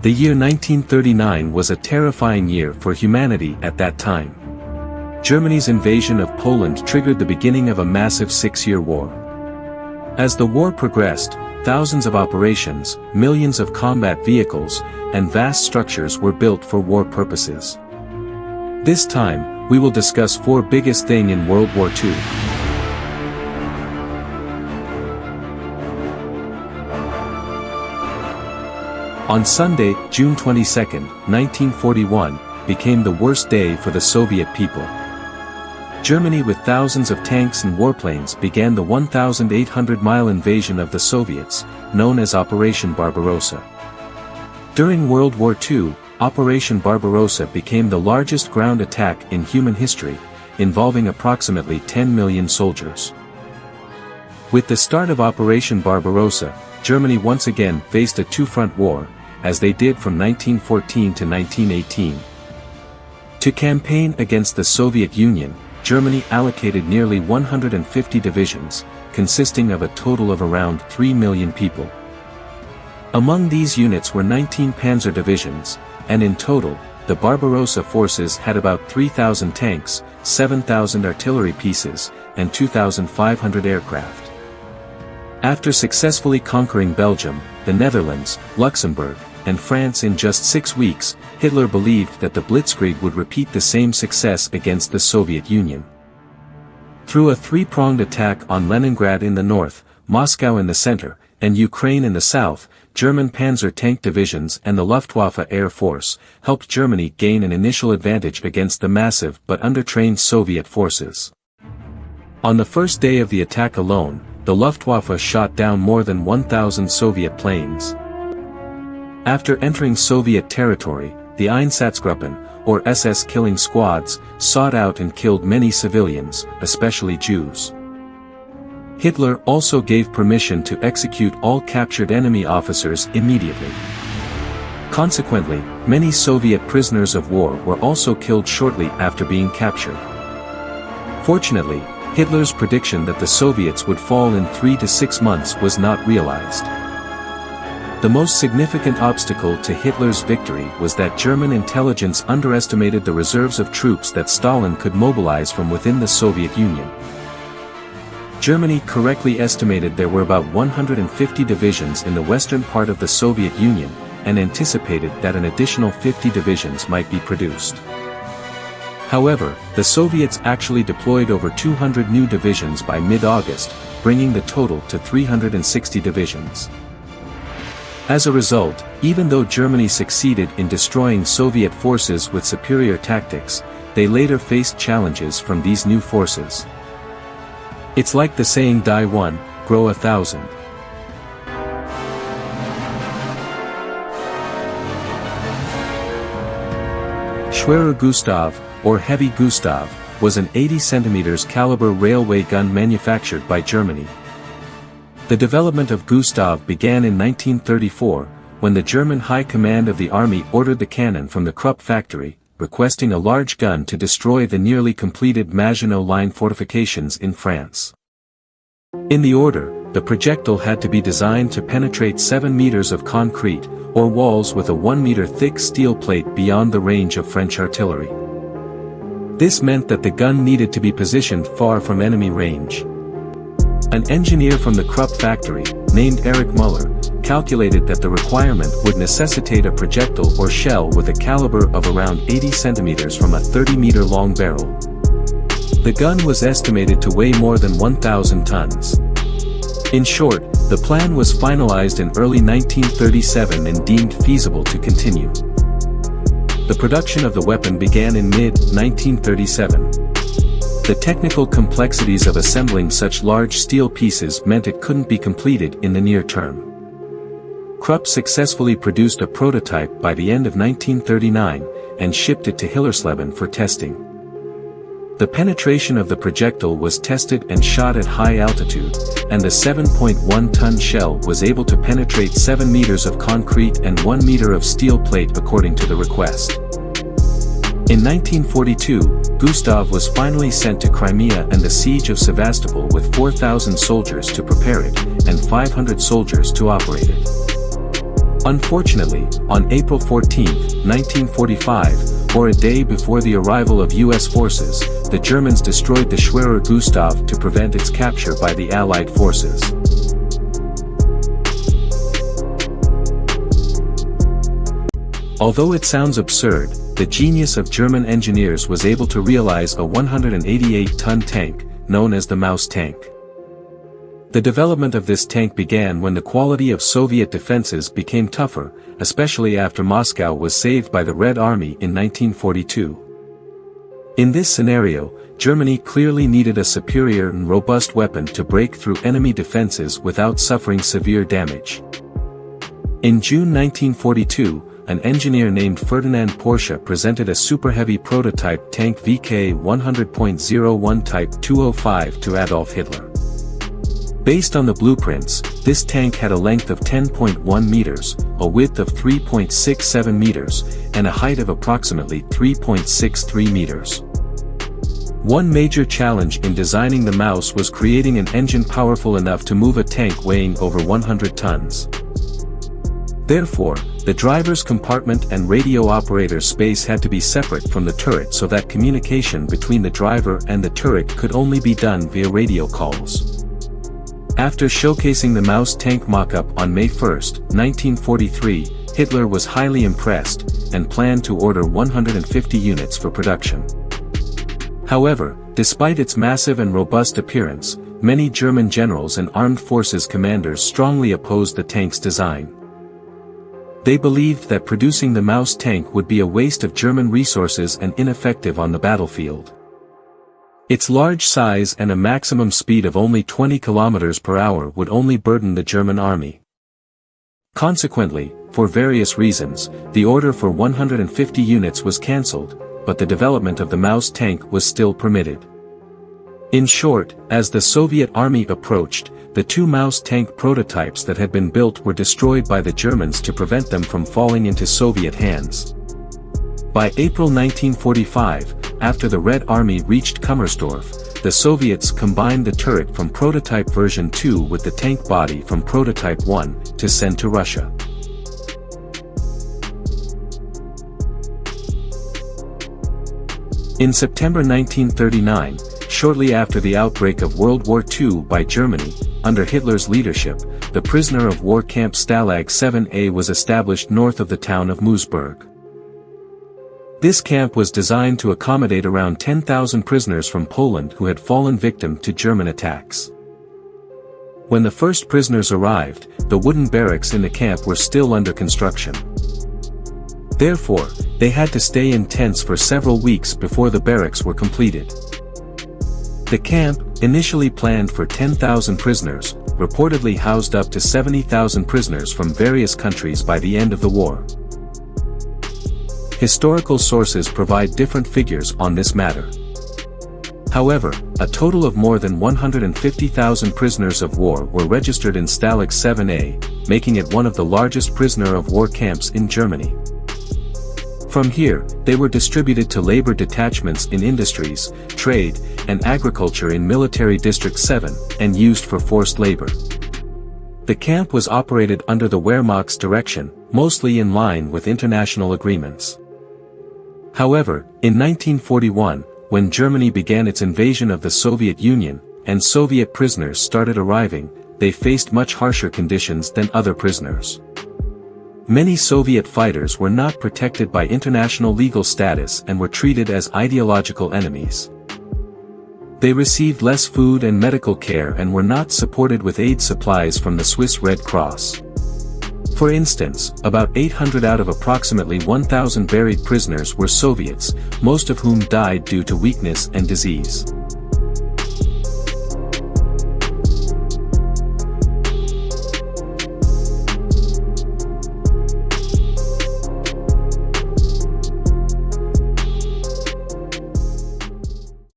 The year 1939 was a terrifying year for humanity at that time. Germany's invasion of Poland triggered the beginning of a massive 6-year war. As the war progressed, thousands of operations, millions of combat vehicles, and vast structures were built for war purposes. This time, we will discuss 4 biggest things in World War II. On Sunday, June 22, 1941, became the worst day for the Soviet people. Germany with thousands of tanks and warplanes began the 1,800-mile invasion of the Soviets, known as Operation Barbarossa. During World War II, Operation Barbarossa became the largest ground attack in human history, involving approximately 10 million soldiers. With the start of Operation Barbarossa, Germany once again faced a two-front war, as they did from 1914 to 1918. To campaign against the Soviet Union, Germany allocated nearly 150 divisions, consisting of a total of around 3 million people. Among these units were 19 panzer divisions, and in total, the Barbarossa forces had about 3,000 tanks, 7,000 artillery pieces, and 2,500 aircraft. After successfully conquering Belgium, the Netherlands, Luxembourg, and France in just 6 weeks, Hitler believed that the Blitzkrieg would repeat the same success against the Soviet Union. Through a 3-pronged attack on Leningrad in the north, Moscow in the center, and Ukraine in the south, German panzer tank divisions and the Luftwaffe Air Force helped Germany gain an initial advantage against the massive but undertrained Soviet forces. On the first day of the attack alone, the Luftwaffe shot down more than 1,000 Soviet planes. After entering Soviet territory, the Einsatzgruppen, or SS killing squads, sought out and killed many civilians, especially Jews. Hitler also gave permission to execute all captured enemy officers immediately. Consequently, many Soviet prisoners of war were also killed shortly after being captured. Fortunately, Hitler's prediction that the Soviets would fall in 3 to 6 months was not realized. The most significant obstacle to Hitler's victory was that German intelligence underestimated the reserves of troops that Stalin could mobilize from within the Soviet Union. Germany correctly estimated there were about 150 divisions in the western part of the Soviet Union, and anticipated that an additional 50 divisions might be produced. However, the Soviets actually deployed over 200 new divisions by mid-August, bringing the total to 360 divisions. As a result, even though Germany succeeded in destroying Soviet forces with superior tactics, they later faced challenges from these new forces. It's like the saying "Die one, grow 1,000." Schwerer Gustav, or Heavy Gustav, was an 80 cm caliber railway gun manufactured by Germany. The development of Gustav began in 1934, when the German High Command of the Army ordered the cannon from the Krupp factory, requesting a large gun to destroy the nearly completed Maginot Line fortifications in France. In the order, the projectile had to be designed to penetrate 7 meters of concrete, or walls with a 1 meter thick steel plate beyond the range of French artillery. This meant that the gun needed to be positioned far from enemy range. An engineer from the Krupp factory, named Erich Müller, calculated that the requirement would necessitate a projectile or shell with a caliber of around 80 centimeters from a 30-meter long barrel. The gun was estimated to weigh more than 1,000 tons. In short, the plan was finalized in early 1937 and deemed feasible to continue. The production of the weapon began in mid-1937. The technical complexities of assembling such large steel pieces meant it couldn't be completed in the near term. Krupp successfully produced a prototype by the end of 1939, and shipped it to Hillersleben for testing. The penetration of the projectile was tested and shot at high altitude, and the 7.1-ton shell was able to penetrate 7 meters of concrete and 1 meter of steel plate according to the request. In 1942, Gustav was finally sent to Crimea and the siege of Sevastopol with 4,000 soldiers to prepare it, and 500 soldiers to operate it. Unfortunately, on April 14, 1945, or a day before the arrival of U.S. forces, the Germans destroyed the Schwerer Gustav to prevent its capture by the Allied forces. Although it sounds absurd, the genius of German engineers was able to realize a 188-ton tank, known as the Maus tank. The development of this tank began when the quality of Soviet defenses became tougher, especially after Moscow was saved by the Red Army in 1942. In this scenario, Germany clearly needed a superior and robust weapon to break through enemy defenses without suffering severe damage. In June 1942, an engineer named Ferdinand Porsche presented a super-heavy prototype tank VK 100.01 Type 205 to Adolf Hitler. Based on the blueprints, this tank had a length of 10.1 meters, a width of 3.67 meters, and a height of approximately 3.63 meters. One major challenge in designing the Maus was creating an engine powerful enough to move a tank weighing over 100 tons. Therefore, the driver's compartment and radio operator's space had to be separate from the turret so that communication between the driver and the turret could only be done via radio calls. After showcasing the Maus tank mock-up on May 1, 1943, Hitler was highly impressed, and planned to order 150 units for production. However, despite its massive and robust appearance, many German generals and armed forces commanders strongly opposed the tank's design. They believed that producing the Maus tank would be a waste of German resources and ineffective on the battlefield. Its large size and a maximum speed of only 20 km per hour would only burden the German army. Consequently, for various reasons, the order for 150 units was cancelled, but the development of the Maus tank was still permitted. In short, as the Soviet army approached, the two Maus tank prototypes that had been built were destroyed by the Germans to prevent them from falling into Soviet hands. By April 1945, after the Red Army reached Kummersdorf, the Soviets combined the turret from prototype version 2 with the tank body from prototype 1, to send to Russia. In September 1939, shortly after the outbreak of World War II by Germany, under Hitler's leadership, the prisoner of war camp Stalag 7A was established north of the town of Moosburg. This camp was designed to accommodate around 10,000 prisoners from Poland who had fallen victim to German attacks. When the first prisoners arrived, the wooden barracks in the camp were still under construction. Therefore, they had to stay in tents for several weeks before the barracks were completed. The camp, initially planned for 10,000 prisoners, reportedly housed up to 70,000 prisoners from various countries by the end of the war. Historical sources provide different figures on this matter. However, a total of more than 150,000 prisoners of war were registered in Stalag 7A, making it one of the largest prisoner of war camps in Germany. From here, they were distributed to labor detachments in industries, trade, and agriculture in Military District 7, and used for forced labor. The camp was operated under the Wehrmacht's direction, mostly in line with international agreements. However, in 1941, when Germany began its invasion of the Soviet Union, and Soviet prisoners started arriving, they faced much harsher conditions than other prisoners. Many Soviet fighters were not protected by international legal status and were treated as ideological enemies. They received less food and medical care and were not supported with aid supplies from the Swiss Red Cross. For instance, about 800 out of approximately 1,000 buried prisoners were Soviets, most of whom died due to weakness and disease.